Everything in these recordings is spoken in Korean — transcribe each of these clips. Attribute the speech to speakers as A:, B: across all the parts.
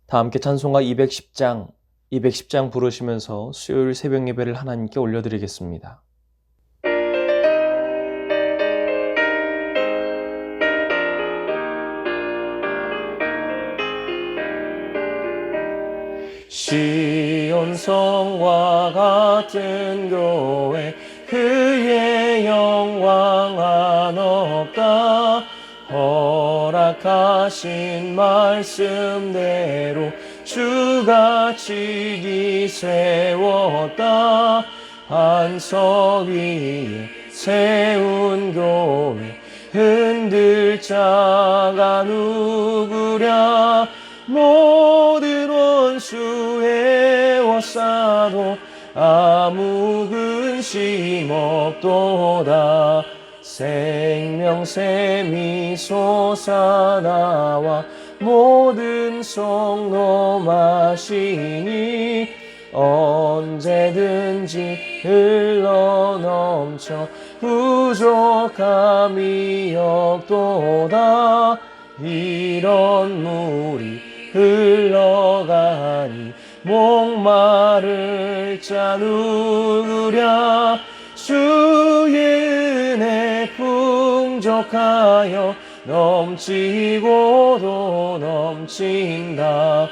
A: 다 함께 찬송가 210장 부르시면서 수요일 새벽 예배를 하나님께 올려드리겠습니다. 시온 성과 같은 교회 그의 영광 한없다. 허락하신 말씀대로 주가 지기 세웠다. 반석 위에 세운 교회 흔들 자가 누구랴. 모든 원수 에워싸도 아무 근심 없도다. 생명샘이 솟아나와 모든 성도 마시니 언제든지 흘러넘쳐 부족함이 없도다. 이런 물이 흘러가니 목마를 자 누구랴. 주의 은혜 풍족하여 넘치고도 넘친다.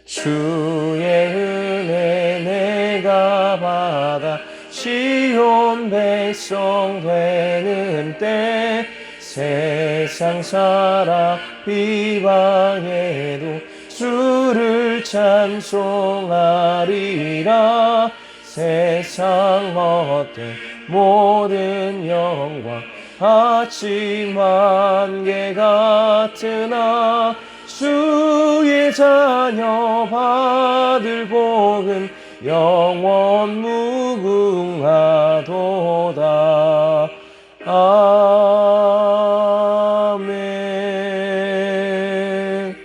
A: 주의 은혜 내가 받아 시온 백성 되는 때 세상 사람 비방해도 주를 찬송하리라. 세상 헛된 모든 영광 아침 안개 같으나 주의 자녀 받을 복은 영원 무궁하도다. 아멘.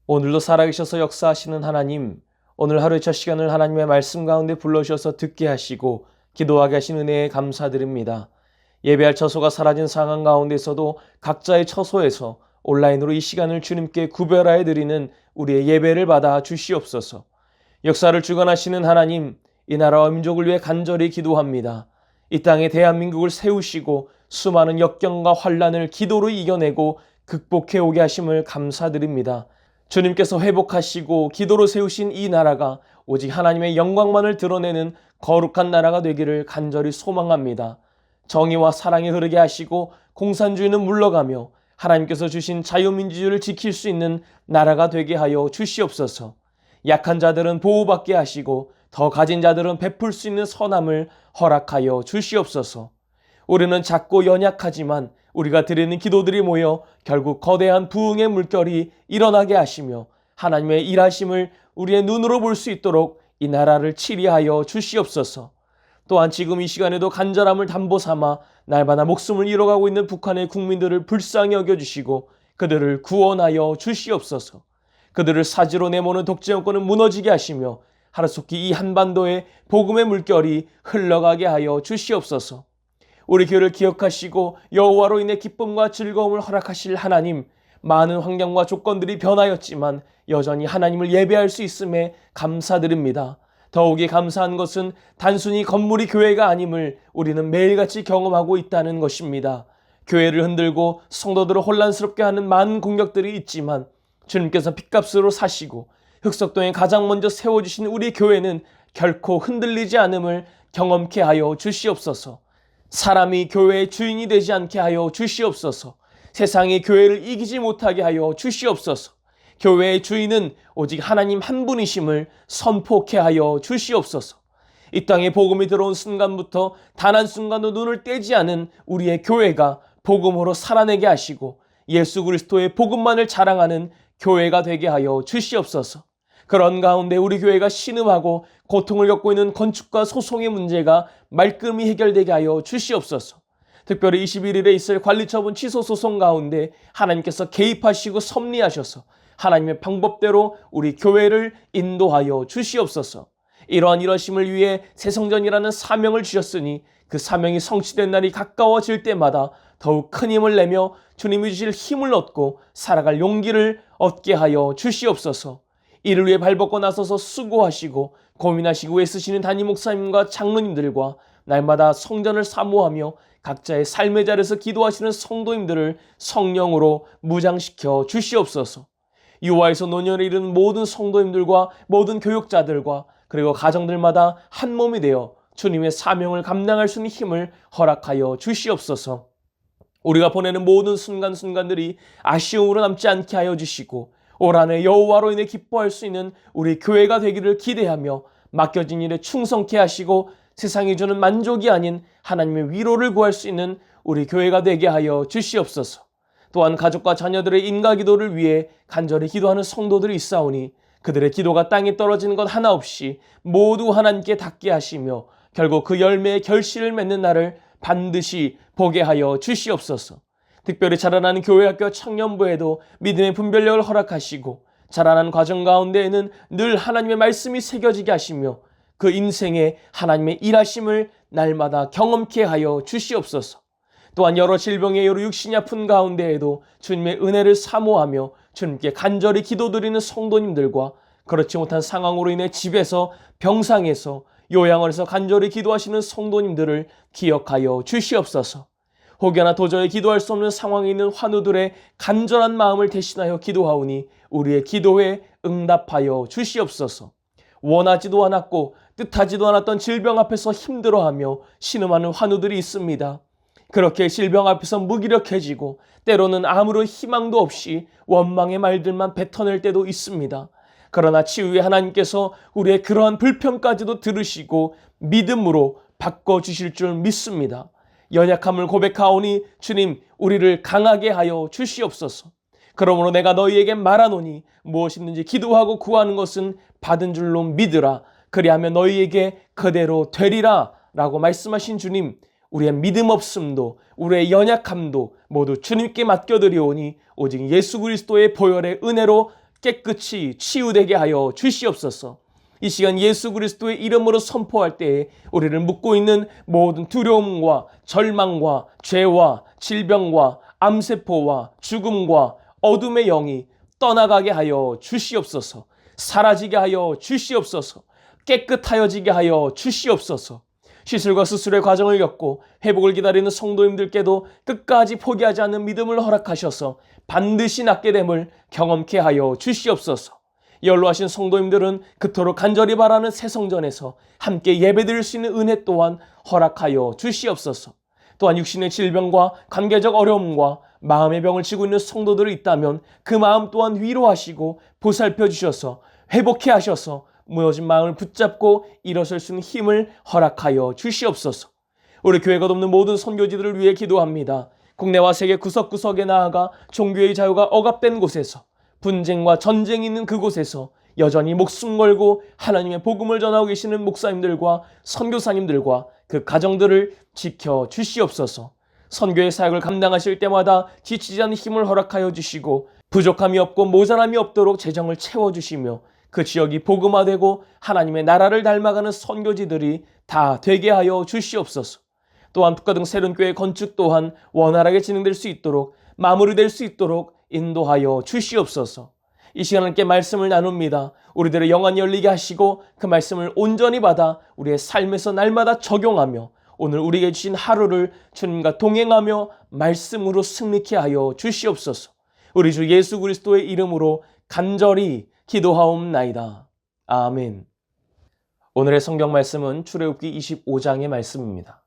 A: 오늘도 살아계셔서 역사하시는 하나님, 오늘 하루의 첫 시간을 하나님의 말씀 가운데 불러주셔서 듣게 하시고 기도하게 하신 은혜에 감사드립니다. 예배할 처소가 사라진 상황 가운데서도 각자의 처소에서 온라인으로 이 시간을 주님께 구별하여 드리는 우리의 예배를 받아 주시옵소서. 역사를 주관하시는 하나님, 이 나라와 민족을 위해 간절히 기도합니다. 이 땅에 대한민국을 세우시고 수많은 역경과 환란을 기도로 이겨내고 극복해 오게 하심을 감사드립니다. 주님께서 회복하시고 기도로 세우신 이 나라가 오직 하나님의 영광만을 드러내는 거룩한 나라가 되기를 간절히 소망합니다. 정의와 사랑이 흐르게 하시고 공산주의는 물러가며 하나님께서 주신 자유민주주의를 지킬 수 있는 나라가 되게 하여 주시옵소서. 약한 자들은 보호받게 하시고 더 가진 자들은 베풀 수 있는 선함을 허락하여 주시옵소서. 우리는 작고 연약하지만 우리가 드리는 기도들이 모여 결국 거대한 부흥의 물결이 일어나게 하시며 하나님의 일하심을 우리의 눈으로 볼 수 있도록 이 나라를 치리하여 주시옵소서. 또한 지금 이 시간에도 간절함을 담보 삼아 날마다 목숨을 잃어가고 있는 북한의 국민들을 불쌍히 여겨주시고 그들을 구원하여 주시옵소서. 그들을 사지로 내모는 독재 정권은 무너지게 하시며 하루속히 이 한반도에 복음의 물결이 흘러가게 하여 주시옵소서. 우리 교회를 기억하시고 여호와로 인해 기쁨과 즐거움을 허락하실 하나님, 많은 환경과 조건들이 변하였지만 여전히 하나님을 예배할 수 있음에 감사드립니다. 더욱이 감사한 것은 단순히 건물이 교회가 아님을 우리는 매일같이 경험하고 있다는 것입니다. 교회를 흔들고 성도들을 혼란스럽게 하는 많은 공격들이 있지만 주님께서 핏값으로 사시고 흑석동에 가장 먼저 세워주신 우리 교회는 결코 흔들리지 않음을 경험케 하여 주시옵소서. 사람이 교회의 주인이 되지 않게 하여 주시옵소서. 세상이 교회를 이기지 못하게 하여 주시옵소서. 교회의 주인은 오직 하나님 한 분이심을 선포케 하여 주시옵소서. 이 땅에 복음이 들어온 순간부터 단 한순간도 눈을 떼지 않은 우리의 교회가 복음으로 살아내게 하시고 예수 그리스도의 복음만을 자랑하는 교회가 되게 하여 주시옵소서. 그런 가운데 우리 교회가 신음하고 고통을 겪고 있는 건축과 소송의 문제가 말끔히 해결되게 하여 주시옵소서. 특별히 21일에 있을 관리처분 취소 소송 가운데 하나님께서 개입하시고 섭리하셔서 하나님의 방법대로 우리 교회를 인도하여 주시옵소서. 이러한 일하심을 위해 새성전이라는 사명을 주셨으니 그 사명이 성취된 날이 가까워질 때마다 더욱 큰 힘을 내며 주님이 주실 힘을 얻고 살아갈 용기를 얻게 하여 주시옵소서. 이를 위해 발벗고 나서서 수고하시고 고민하시고 애쓰시는 담임 목사님과 장로님들과 날마다 성전을 사모하며 각자의 삶의 자리에서 기도하시는 성도님들을 성령으로 무장시켜 주시옵소서. 유아에서 노년에 이르는 모든 성도님들과 모든 교육자들과 그리고 가정들마다 한 몸이 되어 주님의 사명을 감당할 수 있는 힘을 허락하여 주시옵소서. 우리가 보내는 모든 순간순간들이 아쉬움으로 남지 않게 하여 주시고 올 한 해 여호와로 인해 기뻐할 수 있는 우리 교회가 되기를 기대하며 맡겨진 일에 충성케 하시고 세상이 주는 만족이 아닌 하나님의 위로를 구할 수 있는 우리 교회가 되게 하여 주시옵소서. 또한 가족과 자녀들의 인가기도를 위해 간절히 기도하는 성도들이 있사오니 그들의 기도가 땅에 떨어지는 것 하나 없이 모두 하나님께 닿게 하시며 결국 그 열매의 결실을 맺는 날을 반드시 보게 하여 주시옵소서. 특별히 자라나는 교회학교 청년부에도 믿음의 분별력을 허락하시고 자라나는 과정 가운데에는 늘 하나님의 말씀이 새겨지게 하시며 그 인생에 하나님의 일하심을 날마다 경험케 하여 주시옵소서. 또한 여러 질병의 여러 육신이 아픈 가운데에도 주님의 은혜를 사모하며 주님께 간절히 기도드리는 성도님들과 그렇지 못한 상황으로 인해 집에서 병상에서 요양원에서 간절히 기도하시는 성도님들을 기억하여 주시옵소서. 혹여나 도저히 기도할 수 없는 상황에 있는 환우들의 간절한 마음을 대신하여 기도하오니 우리의 기도에 응답하여 주시옵소서. 원하지도 않았고 뜻하지도 않았던 질병 앞에서 힘들어하며 신음하는 환우들이 있습니다. 그렇게 질병 앞에서 무기력해지고 때로는 아무런 희망도 없이 원망의 말들만 뱉어낼 때도 있습니다. 그러나 치유의 하나님께서 우리의 그러한 불평까지도 들으시고 믿음으로 바꿔주실 줄 믿습니다. 연약함을 고백하오니 주님 우리를 강하게 하여 주시옵소서. 그러므로 내가 너희에게 말하노니 무엇이든지 기도하고 구하는 것은 받은 줄로 믿으라. 그리하면 너희에게 그대로 되리라 라고 말씀하신 주님, 우리의 믿음 없음도 우리의 연약함도 모두 주님께 맡겨드리오니 오직 예수 그리스도의 보혈의 은혜로 깨끗이 치유되게 하여 주시옵소서. 이 시간 예수 그리스도의 이름으로 선포할 때에 우리를 묶고 있는 모든 두려움과 절망과 죄와 질병과 암세포와 죽음과 어둠의 영이 떠나가게 하여 주시옵소서. 사라지게 하여 주시옵소서. 깨끗하여지게 하여 주시옵소서. 시술과 수술의 과정을 겪고 회복을 기다리는 성도님들께도 끝까지 포기하지 않는 믿음을 허락하셔서 반드시 낫게 됨을 경험케 하여 주시옵소서. 연로하신 성도님들은 그토록 간절히 바라는 새성전에서 함께 예배드릴 수 있는 은혜 또한 허락하여 주시옵소서. 또한 육신의 질병과 관계적 어려움과 마음의 병을 지고 있는 성도들이 있다면 그 마음 또한 위로하시고 보살펴 주셔서 회복케 하셔서 무너진 마음을 붙잡고 일어설 수 있는 힘을 허락하여 주시옵소서. 우리 교회가 돕는 모든 선교지들을 위해 기도합니다. 국내와 세계 구석구석에 나아가 종교의 자유가 억압된 곳에서 분쟁과 전쟁이 있는 그곳에서 여전히 목숨 걸고 하나님의 복음을 전하고 계시는 목사님들과 선교사님들과 그 가정들을 지켜 주시옵소서. 선교의 사역을 감당하실 때마다 지치지 않는 힘을 허락하여 주시고 부족함이 없고 모자람이 없도록 재정을 채워주시며 그 지역이 복음화되고 하나님의 나라를 닮아가는 선교지들이 다 되게 하여 주시옵소서. 또한 북가 등 새로운 교회 건축 또한 원활하게 진행될 수 있도록 마무리될 수 있도록 인도하여 주시옵소서. 이 시간 함께 말씀을 나눕니다. 우리들의 영안이 열리게 하시고 그 말씀을 온전히 받아 우리의 삶에서 날마다 적용하며 오늘 우리에게 주신 하루를 주님과 동행하며 말씀으로 승리케 하여 주시옵소서. 우리 주 예수 그리스도의 이름으로 간절히 기도하옵나이다. 아멘. 오늘의 성경 말씀은 출애굽기 25장의 말씀입니다.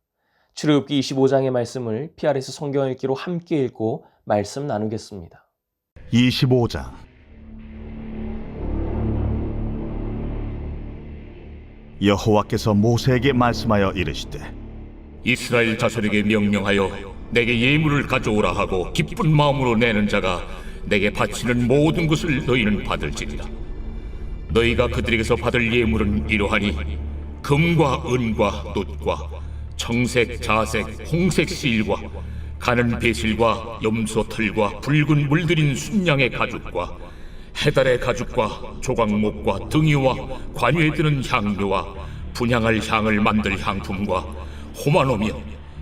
A: 출애굽기 25장의 말씀을 PRS 성경 읽기로 함께 읽고 말씀 나누겠습니다.
B: 25장 여호와께서 모세에게 말씀하여 이르시되
C: 이스라엘 자손에게 명령하여 내게 예물을 가져오라 하고 기쁜 마음으로 내는 자가 내게 바치는 모든 것을 너희는 받을지니라. 너희가 그들에게서 받을 예물은 이러하니 금과 은과 놋과 청색, 자색, 홍색 실과 가는 배실과 염소 털과 붉은 물들인 순양의 가죽과 해달의 가죽과 조각목과 등이와 관유에 드는 향료와 분향할 향을 만들 향품과 호마노며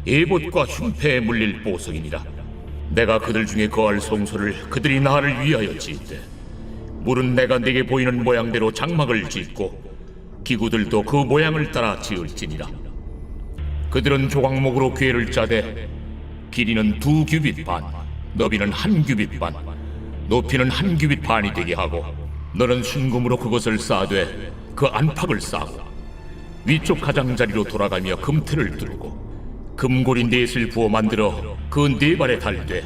C: 에봇과 흉패에 물릴 보석이니라. 내가 그들 중에 거할 송소를 그들이 나를 위하여 짓되 물은 내가 내게 보이는 모양대로 장막을 짓고 기구들도 그 모양을 따라 지을지니라. 그들은 조각목으로 궤를 짜되 길이는 2규빗 반, 너비는 1규빗 반, 높이는 1규빗 반이 되게 하고 너는 순금으로 그것을 쌓되 그 안팎을 쌓고 위쪽 가장자리로 돌아가며 금틀을 뚫고 금고리 넷을 부어 만들어 그 네 발에 달되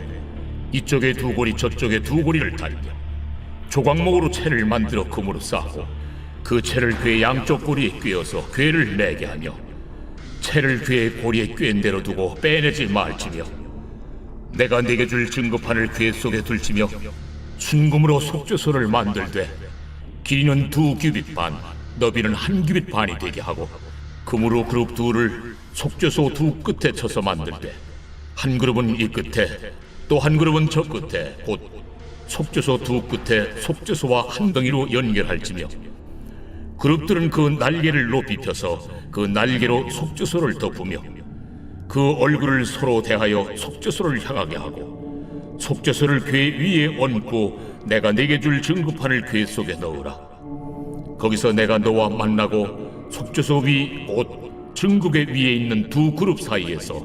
C: 이쪽에 2고리 저쪽에 2고리를 달며 조각목으로 채를 만들어 금으로 쌓고 그 채를 궤 양쪽 고리에 꿰어서 궤를 매게 하며 채를 궤의 고리에 꿰인 대로 두고 빼내지 말지며 내가 네게 줄 증거판을 궤 속에 둘지며 순금으로 속죄소를 만들되 길이는 2규빗 반, 너비는 1규빗 반이 되게 하고 금으로 그룹 둘을 속죄소 2 끝에 쳐서 만들되 한 그룹은 이 끝에 또 한 그룹은 저 끝에 곧 속죄소 2 끝에 속죄소와 한 덩이로 연결할지며 그룹들은 그 날개를 높이 펴서 그 날개로 속죄소를 덮으며 그 얼굴을 서로 대하여 속죄소를 향하게 하고 속죄소를 궤 위에 얹고 내가 네게 줄 증거판을 궤 속에 넣으라. 거기서 내가 너와 만나고 속죄소 위 곧 증거궤 위에 있는 2 그룹 사이에서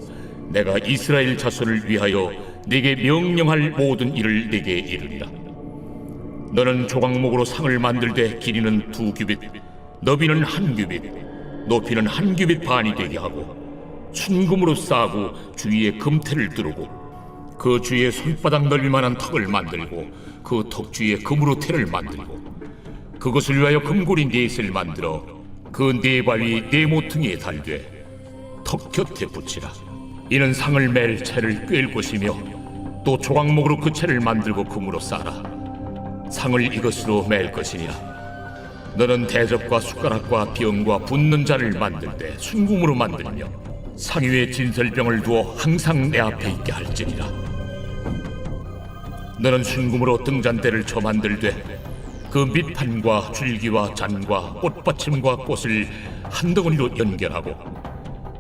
C: 내가 이스라엘 자손을 위하여 네게 명령할 모든 일을 네게 이르리라. 너는 조각목으로 상을 만들되 길이는 2규빗, 너비는 1규빗, 높이는 1규빗 반이 되게 하고 순금으로 싸고 주위에 금태를 두르고 그 주위에 손바닥 넓이만한 턱을 만들고 그 턱 주위에 금으로 태를 만들고 그것을 위하여 금고리 넷을 만들어 그 네 발 위 네 모퉁이에 달되 턱 곁에 붙이라. 이는 상을 맬 채를 꿰일 것이며 또 조각목으로 그 채를 만들고 금으로 싸라. 상을 이것으로 맬 것이니라. 너는 대접과 숟가락과 병과 붓는 잔을 만들 때 순금으로 만들며 상 위에 진설병을 두어 항상 내 앞에 있게 할지니라. 너는 순금으로 등잔대를 쳐 만들되 그 밑판과 줄기와 잔과 꽃받침과 꽃을 한 덩어리로 연결하고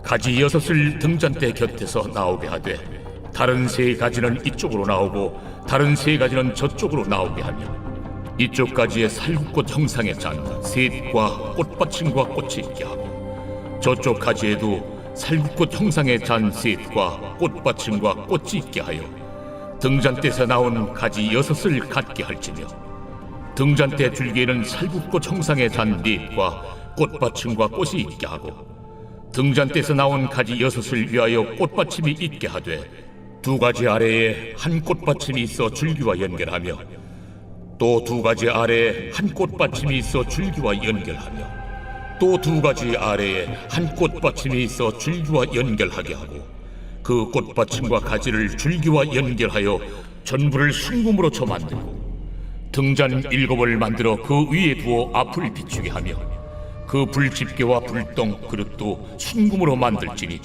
C: 가지 6을 등잔대 곁에서 나오게 하되 다른 3가지는 이쪽으로 나오고 다른 3가지는 저쪽으로 나오게 하며 이쪽 가지에 살구꽃 형상의 잔 셋과 꽃받침과 꽃이 있게 하고 저쪽 가지에도 살구꽃 형상의 잔 셋과 꽃받침과 꽃이 있게 하여 등잔대에서 나온 가지 6을 갖게 할지며 등잔대 줄기에는 살구꽃 형상의 잔 넷과 꽃받침과 꽃이 있게 하고 등잔대에서 나온 가지 6을 위하여 꽃받침이 있게 하되 2가지 아래에 한 꽃받침이 있어 줄기와 연결하며 또 2가지 아래에 한 꽃받침이 있어 줄기와 연결하며 또 2가지 아래에 한 꽃받침이 있어 줄기와 연결하게 하고 그 꽃받침과 가지를 줄기와 연결하여 전부를 순금으로 쳐 만들고 등잔 7을 만들어 그 위에 두어 앞을 비추게 하며 그 불집게와 불똥 그릇도 순금으로 만들지니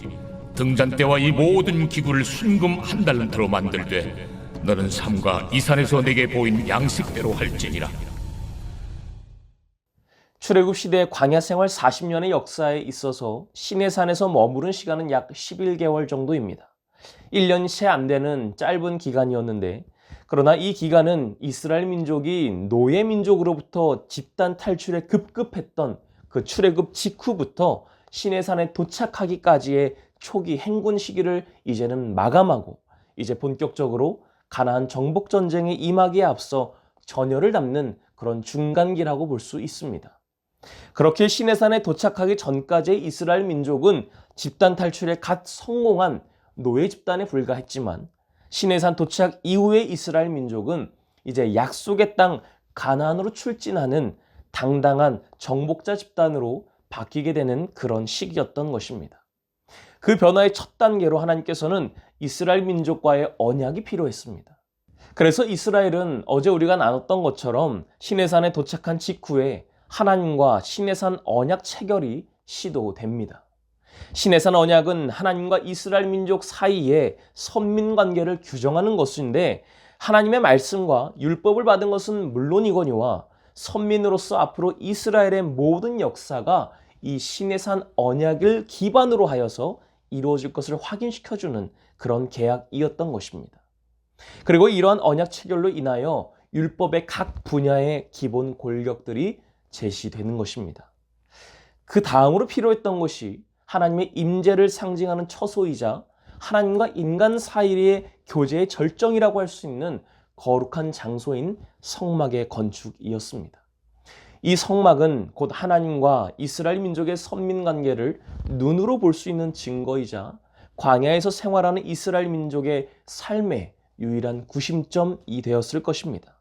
C: 등잔대와 이 모든 기구를 순금 1달란트로 만들되 너는 삼가 이 산에서 내게 보인 양식대로 할지니라.
A: 출애굽 시대 광야 생활 40년의 역사에 있어서 시내산에서 머무른 시간은 약 11개월 정도입니다. 1년이 채 안 되는 짧은 기간이었는데 그러나 이 기간은 이스라엘 민족이 노예 민족으로부터 집단 탈출에 급급했던 그 출애굽 직후부터 시내산에 도착하기까지의 초기 행군 시기를 이제는 마감하고 이제 본격적으로 가나안 정복 전쟁에 임하기에 앞서 전열을 담는 그런 중간기라고 볼 수 있습니다. 그렇게 시내산에 도착하기 전까지의 이스라엘 민족은 집단 탈출에 갓 성공한 노예 집단에 불과했지만 시내산 도착 이후의 이스라엘 민족은 이제 약속의 땅 가나안으로 출진하는 당당한 정복자 집단으로 바뀌게 되는 그런 시기였던 것입니다. 그 변화의 첫 단계로 하나님께서는 이스라엘 민족과의 언약이 필요했습니다. 그래서 이스라엘은 어제 우리가 나눴던 것처럼 시내산에 도착한 직후에 하나님과 시내산 언약 체결이 시도됩니다. 시내산 언약은 하나님과 이스라엘 민족 사이의 선민 관계를 규정하는 것인데 하나님의 말씀과 율법을 받은 것은 물론이거니와 선민으로서 앞으로 이스라엘의 모든 역사가 이 시내산 언약을 기반으로 하여서 이루어질 것을 확인시켜주는 그런 계약이었던 것입니다. 그리고 이러한 언약 체결로 인하여 율법의 각 분야의 기본 골격들이 제시되는 것입니다. 그 다음으로 필요했던 것이 하나님의 임재를 상징하는 처소이자 하나님과 인간 사이의 교제의 절정이라고 할 수 있는 거룩한 장소인 성막의 건축이었습니다. 이 성막은 곧 하나님과 이스라엘 민족의 선민 관계를 눈으로 볼 수 있는 증거이자 광야에서 생활하는 이스라엘 민족의 삶의 유일한 구심점이 되었을 것입니다.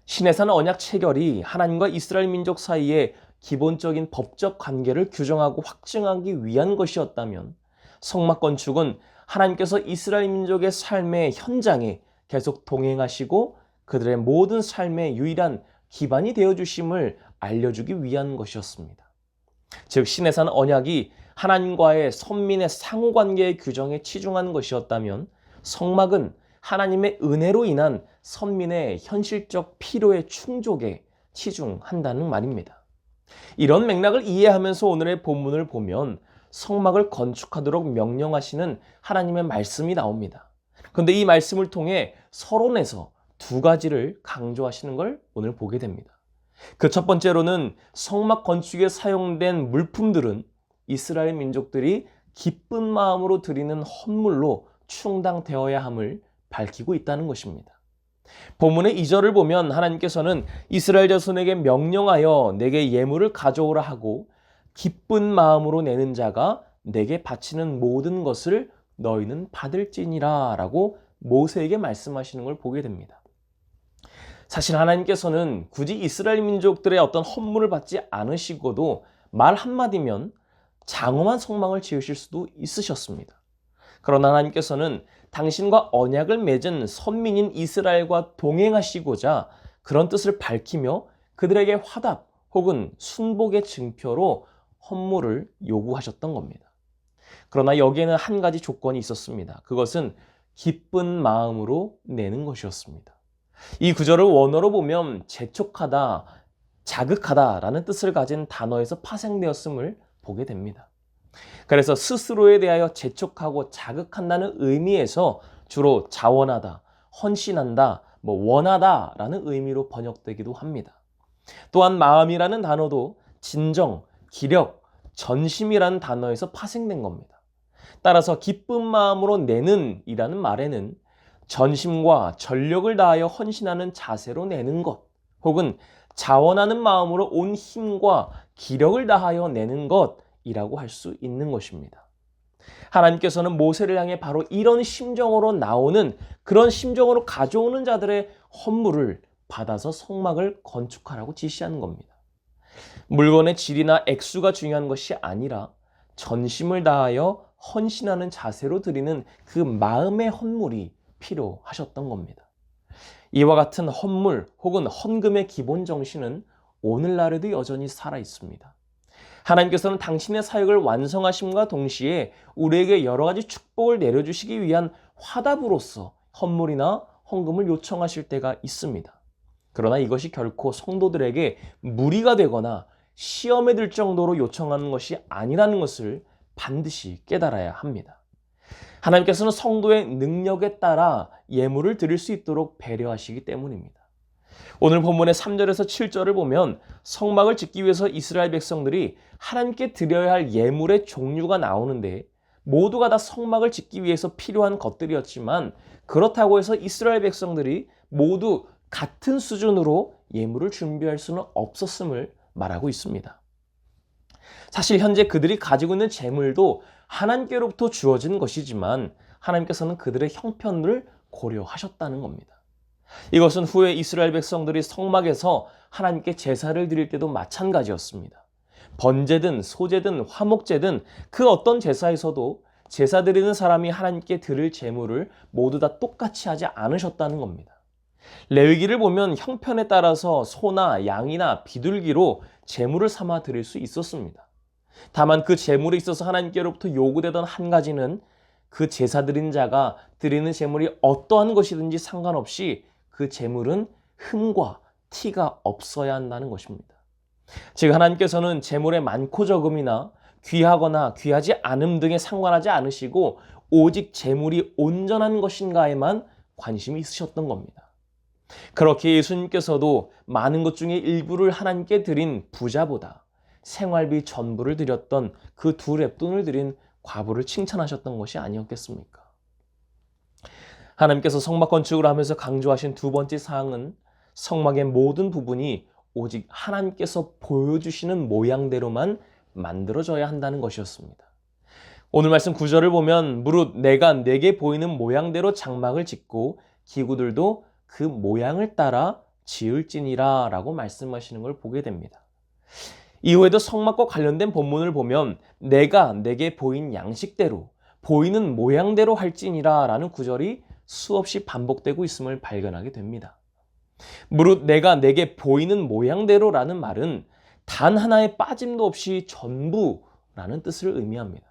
A: 시내산 언약 체결이 하나님과 이스라엘 민족 사이의 기본적인 법적 관계를 규정하고 확증하기 위한 것이었다면 성막 건축은 하나님께서 이스라엘 민족의 삶의 현장에 계속 동행하시고 그들의 모든 삶의 유일한 기반이 되어주심을 알려주기 위한 것이었습니다. 즉 시내산 언약이 하나님과의 선민의 상호관계의 규정에 치중한 것이었다면 성막은 하나님의 은혜로 인한 선민의 현실적 필요의 충족에 치중한다는 말입니다. 이런 맥락을 이해하면서 오늘의 본문을 보면 성막을 건축하도록 명령하시는 하나님의 말씀이 나옵니다. 그런데 이 말씀을 통해 서론에서 두 가지를 강조하시는 걸 오늘 보게 됩니다. 그 첫 번째로는 성막 건축에 사용된 물품들은 이스라엘 민족들이 기쁜 마음으로 드리는 헌물로 충당되어야 함을 밝히고 있다는 것입니다. 본문의 2절을 보면 하나님께서는 이스라엘 자손에게 명령하여 내게 예물을 가져오라 하고 기쁜 마음으로 내는 자가 내게 바치는 모든 것을 너희는 받을지니라 라고 모세에게 말씀하시는 걸 보게 됩니다. 사실 하나님께서는 굳이 이스라엘 민족들의 어떤 헌물을 받지 않으시고도 말 한마디면 장엄한 성막을 지으실 수도 있으셨습니다. 그러나 하나님께서는 당신과 언약을 맺은 선민인 이스라엘과 동행하시고자 그런 뜻을 밝히며 그들에게 화답 혹은 순복의 증표로 헌물을 요구하셨던 겁니다. 그러나 여기에는 한 가지 조건이 있었습니다. 그것은 기쁜 마음으로 내는 것이었습니다. 이 구절을 원어로 보면 재촉하다, 자극하다라는 뜻을 가진 단어에서 파생되었음을 보게 됩니다. 그래서 스스로에 대하여 재촉하고 자극한다는 의미에서 주로 자원하다, 헌신한다, 원하다라는 의미로 번역되기도 합니다. 또한 마음이라는 단어도 진정, 기력, 전심이라는 단어에서 파생된 겁니다. 따라서 기쁜 마음으로 내는 이라는 말에는 전심과 전력을 다하여 헌신하는 자세로 내는 것, 혹은 자원하는 마음으로 온 힘과 기력을 다하여 내는 것이라고 할 수 있는 것입니다. 하나님께서는 모세를 향해 바로 이런 심정으로 나오는, 그런 심정으로 가져오는 자들의 헌물을 받아서 성막을 건축하라고 지시하는 겁니다. 물건의 질이나 액수가 중요한 것이 아니라 전심을 다하여 헌신하는 자세로 드리는 그 마음의 헌물이 필요하셨던 겁니다. 이와 같은 헌물 혹은 헌금의 기본 정신은 오늘날에도 여전히 살아 있습니다. 하나님께서는 당신의 사역을 완성하심과 동시에 우리에게 여러 가지 축복을 내려주시기 위한 화답으로서 헌물이나 헌금을 요청하실 때가 있습니다. 그러나 이것이 결코 성도들에게 무리가 되거나 시험에 들 정도로 요청하는 것이 아니라는 것을 반드시 깨달아야 합니다. 하나님께서는 성도의 능력에 따라 예물을 드릴 수 있도록 배려하시기 때문입니다. 오늘 본문의 3절에서 7절을 보면 성막을 짓기 위해서 이스라엘 백성들이 하나님께 드려야 할 예물의 종류가 나오는데 모두가 다 성막을 짓기 위해서 필요한 것들이었지만 그렇다고 해서 이스라엘 백성들이 모두 같은 수준으로 예물을 준비할 수는 없었음을 말하고 있습니다. 사실 현재 그들이 가지고 있는 재물도 하나님께로부터 주어진 것이지만 하나님께서는 그들의 형편을 고려하셨다는 겁니다. 이것은 후에 이스라엘 백성들이 성막에서 하나님께 제사를 드릴 때도 마찬가지였습니다. 번제든 소제든 화목제든 그 어떤 제사에서도 제사 드리는 사람이 하나님께 드릴 제물을 모두 다 똑같이 하지 않으셨다는 겁니다. 레위기를 보면 형편에 따라서 소나 양이나 비둘기로 제물을 삼아 드릴 수 있었습니다. 다만 그 제물에 있어서 하나님께로부터 요구되던 한 가지는 그 제사 드린 자가 드리는 제물이 어떠한 것이든지 상관없이 그 제물은 흠과 티가 없어야 한다는 것입니다. 즉 하나님께서는 제물의 많고 적음이나 귀하거나 귀하지 않음 등에 상관하지 않으시고 오직 제물이 온전한 것인가에만 관심이 있으셨던 겁니다. 그렇게 예수님께서도 많은 것 중에 일부를 하나님께 드린 부자보다 생활비 전부를 드렸던 그 두 렙돈을 드린 과부를 칭찬하셨던 것이 아니었겠습니까? 하나님께서 성막 건축을 하면서 강조하신 두 번째 사항은 성막의 모든 부분이 오직 하나님께서 보여주시는 모양대로만 만들어져야 한다는 것이었습니다. 오늘 말씀 9절을 보면 무릇 내가 내게 보이는 모양대로 장막을 짓고 기구들도 그 모양을 따라 지을지니라 라고 말씀하시는 걸 보게 됩니다. 이후에도 성막과 관련된 본문을 보면 내가 내게 보인 양식대로 보이는 모양대로 할지니라 라는 구절이 수없이 반복되고 있음을 발견하게 됩니다. 무릇 내가 내게 보이는 모양대로라는 말은 단 하나의 빠짐도 없이 전부라는 뜻을 의미합니다.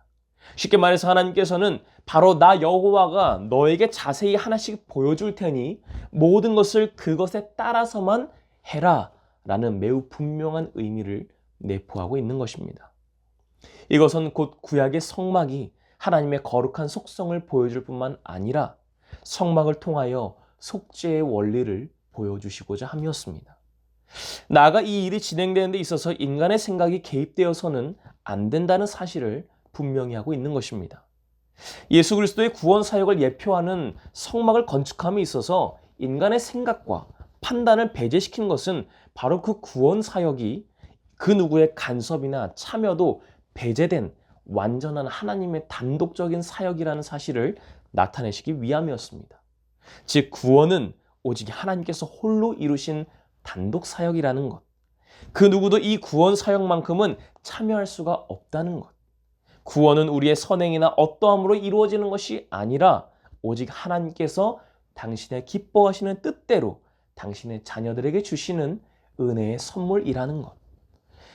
A: 쉽게 말해서 하나님께서는 바로 나 여호와가 너에게 자세히 하나씩 보여줄 테니 모든 것을 그것에 따라서만 해라 라는 매우 분명한 의미를 내포하고 있는 것입니다. 이것은 곧 구약의 성막이 하나님의 거룩한 속성을 보여줄 뿐만 아니라 성막을 통하여 속죄의 원리를 보여주시고자 함이었습니다. 나아가 이 일이 진행되는 데 있어서 인간의 생각이 개입되어서는 안 된다는 사실을 분명히 하고 있는 것입니다. 예수 그리스도의 구원 사역을 예표하는 성막을 건축함에 있어서 인간의 생각과 판단을 배제시킨 것은 바로 그 구원 사역이 그 누구의 간섭이나 참여도 배제된 완전한 하나님의 단독적인 사역이라는 사실을 나타내시기 위함이었습니다. 즉 구원은 오직 하나님께서 홀로 이루신 단독 사역이라는 것. 그 누구도 이 구원 사역만큼은 참여할 수가 없다는 것. 구원은 우리의 선행이나 어떠함으로 이루어지는 것이 아니라 오직 하나님께서 당신의 기뻐하시는 뜻대로 당신의 자녀들에게 주시는 은혜의 선물이라는 것.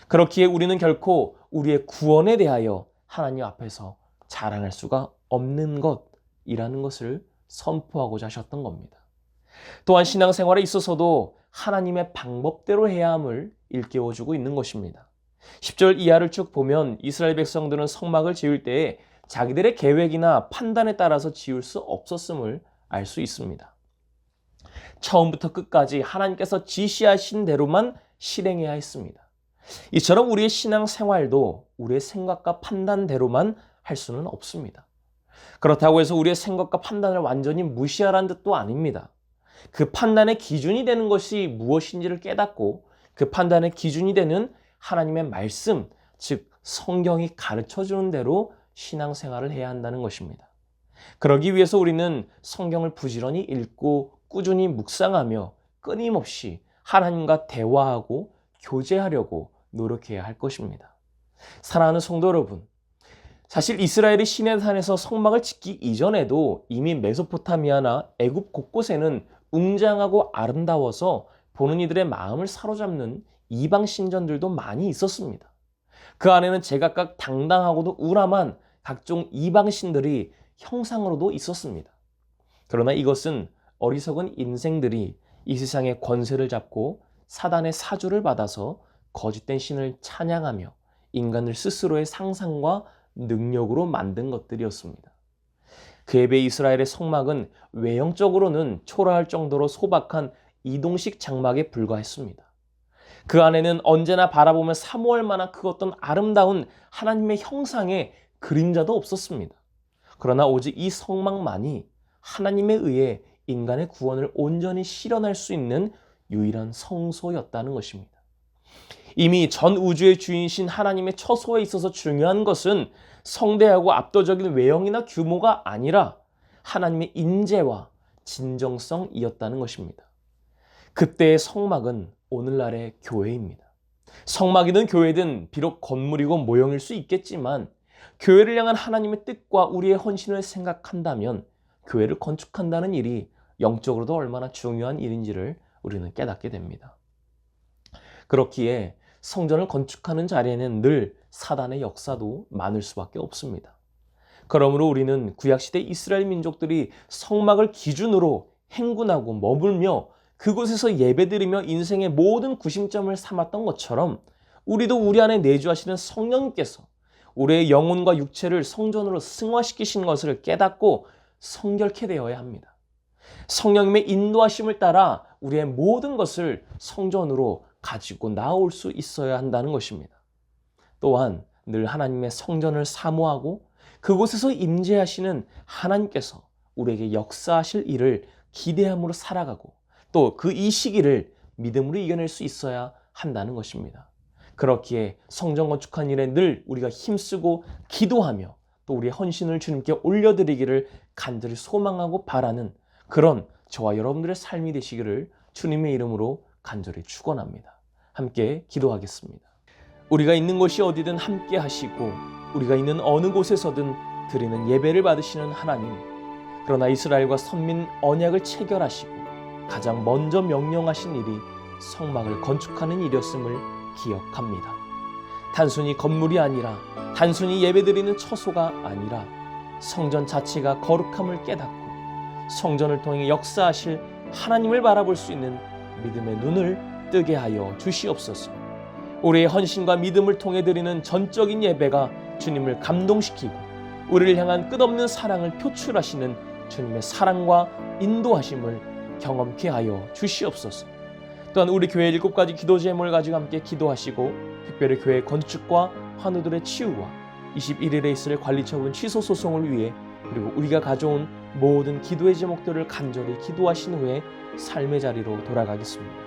A: 그렇기에 우리는 결코 우리의 구원에 대하여 하나님 앞에서 자랑할 수가 없는 것이라는 것을 선포하고자 하셨던 겁니다. 또한 신앙생활에 있어서도 하나님의 방법대로 해야 함을 일깨워주고 있는 것입니다. 10절 이하를 쭉 보면 이스라엘 백성들은 성막을 지을 때에 자기들의 계획이나 판단에 따라서 지을 수 없었음을 알 수 있습니다. 처음부터 끝까지 하나님께서 지시하신 대로만 실행해야 했습니다. 이처럼 우리의 신앙생활도 우리의 생각과 판단대로만 할 수는 없습니다. 그렇다고 해서 우리의 생각과 판단을 완전히 무시하라는 뜻도 아닙니다. 그 판단의 기준이 되는 것이 무엇인지를 깨닫고 그 판단의 기준이 되는 하나님의 말씀, 즉 성경이 가르쳐주는 대로 신앙생활을 해야 한다는 것입니다. 그러기 위해서 우리는 성경을 부지런히 읽고 꾸준히 묵상하며 끊임없이 하나님과 대화하고 교제하려고 노력해야 할 것입니다. 사랑하는 성도 여러분, 사실 이스라엘이 시내산에서 성막을 짓기 이전에도 이미 메소포타미아나 애굽 곳곳에는 웅장하고 아름다워서 보는 이들의 마음을 사로잡는 이방 신전들도 많이 있었습니다. 그 안에는 제각각 당당하고도 우람한 각종 이방 신들이 형상으로도 있었습니다. 그러나 이것은 어리석은 인생들이 이 세상의 권세를 잡고 사단의 사주를 받아서 거짓된 신을 찬양하며 인간을 스스로의 상상과 능력으로 만든 것들이었습니다. 그에 비해 이스라엘의 성막은 외형적으로는 초라할 정도로 소박한 이동식 장막에 불과했습니다. 그 안에는 언제나 바라보면 사모할 만한 그 어떤 아름다운 하나님의 형상의 그림자도 없었습니다. 그러나 오직 이 성막만이 하나님에 의해 인간의 구원을 온전히 실현할 수 있는 유일한 성소였다는 것입니다. 이미 전 우주의 주인이신 하나님의 처소에 있어서 중요한 것은 성대하고 압도적인 외형이나 규모가 아니라 하나님의 인재와 진정성이었다는 것입니다. 그때의 성막은 오늘날의 교회입니다. 성막이든 교회든 비록 건물이고 모형일 수 있겠지만 교회를 향한 하나님의 뜻과 우리의 헌신을 생각한다면 교회를 건축한다는 일이 영적으로도 얼마나 중요한 일인지를 우리는 깨닫게 됩니다. 그렇기에 성전을 건축하는 자리에는 늘 사단의 역사도 많을 수밖에 없습니다. 그러므로 우리는 구약시대 이스라엘 민족들이 성막을 기준으로 행군하고 머물며 그곳에서 예배드리며 인생의 모든 구심점을 삼았던 것처럼 우리도 우리 안에 내주하시는 성령님께서 우리의 영혼과 육체를 성전으로 승화시키신 것을 깨닫고 성결케 되어야 합니다. 성령님의 인도하심을 따라 우리의 모든 것을 성전으로 가지고 나올 수 있어야 한다는 것입니다. 또한 늘 하나님의 성전을 사모하고 그곳에서 임재하시는 하나님께서 우리에게 역사하실 일을 기대함으로 살아가고 또 그 이 시기를 믿음으로 이겨낼 수 있어야 한다는 것입니다. 그렇기에 성전 건축한 일에 늘 우리가 힘쓰고 기도하며 또 우리의 헌신을 주님께 올려드리기를 간절히 소망하고 바라는 그런 저와 여러분들의 삶이 되시기를 주님의 이름으로 간절히 축원합니다. 함께 기도하겠습니다. 우리가 있는 곳이 어디든 함께 하시고 우리가 있는 어느 곳에서든 드리는 예배를 받으시는 하나님, 그러나 이스라엘과 선민 언약을 체결하시고 가장 먼저 명령하신 일이 성막을 건축하는 일이었음을 기억합니다. 단순히 건물이 아니라 단순히 예배드리는 처소가 아니라 성전 자체가 거룩함을 깨닫고 성전을 통해 역사하실 하나님을 바라볼 수 있는 믿음의 눈을 뜨게 하여 주시옵소서. 우리의 헌신과 믿음을 통해 드리는 전적인 예배가 주님을 감동시키고 우리를 향한 끝없는 사랑을 표출하시는 주님의 사랑과 인도하심을 경험케 하여 주시옵소서. 또한 우리 교회 7가지 기도 제목을 가지고 함께 기도하시고 특별히 교회 건축과 환우들의 치유와 21일에 있을 관리처분 취소 소송을 위해 그리고 우리가 가져온 모든 기도의 제목들을 간절히 기도하신 후에 삶의 자리로 돌아가겠습니다.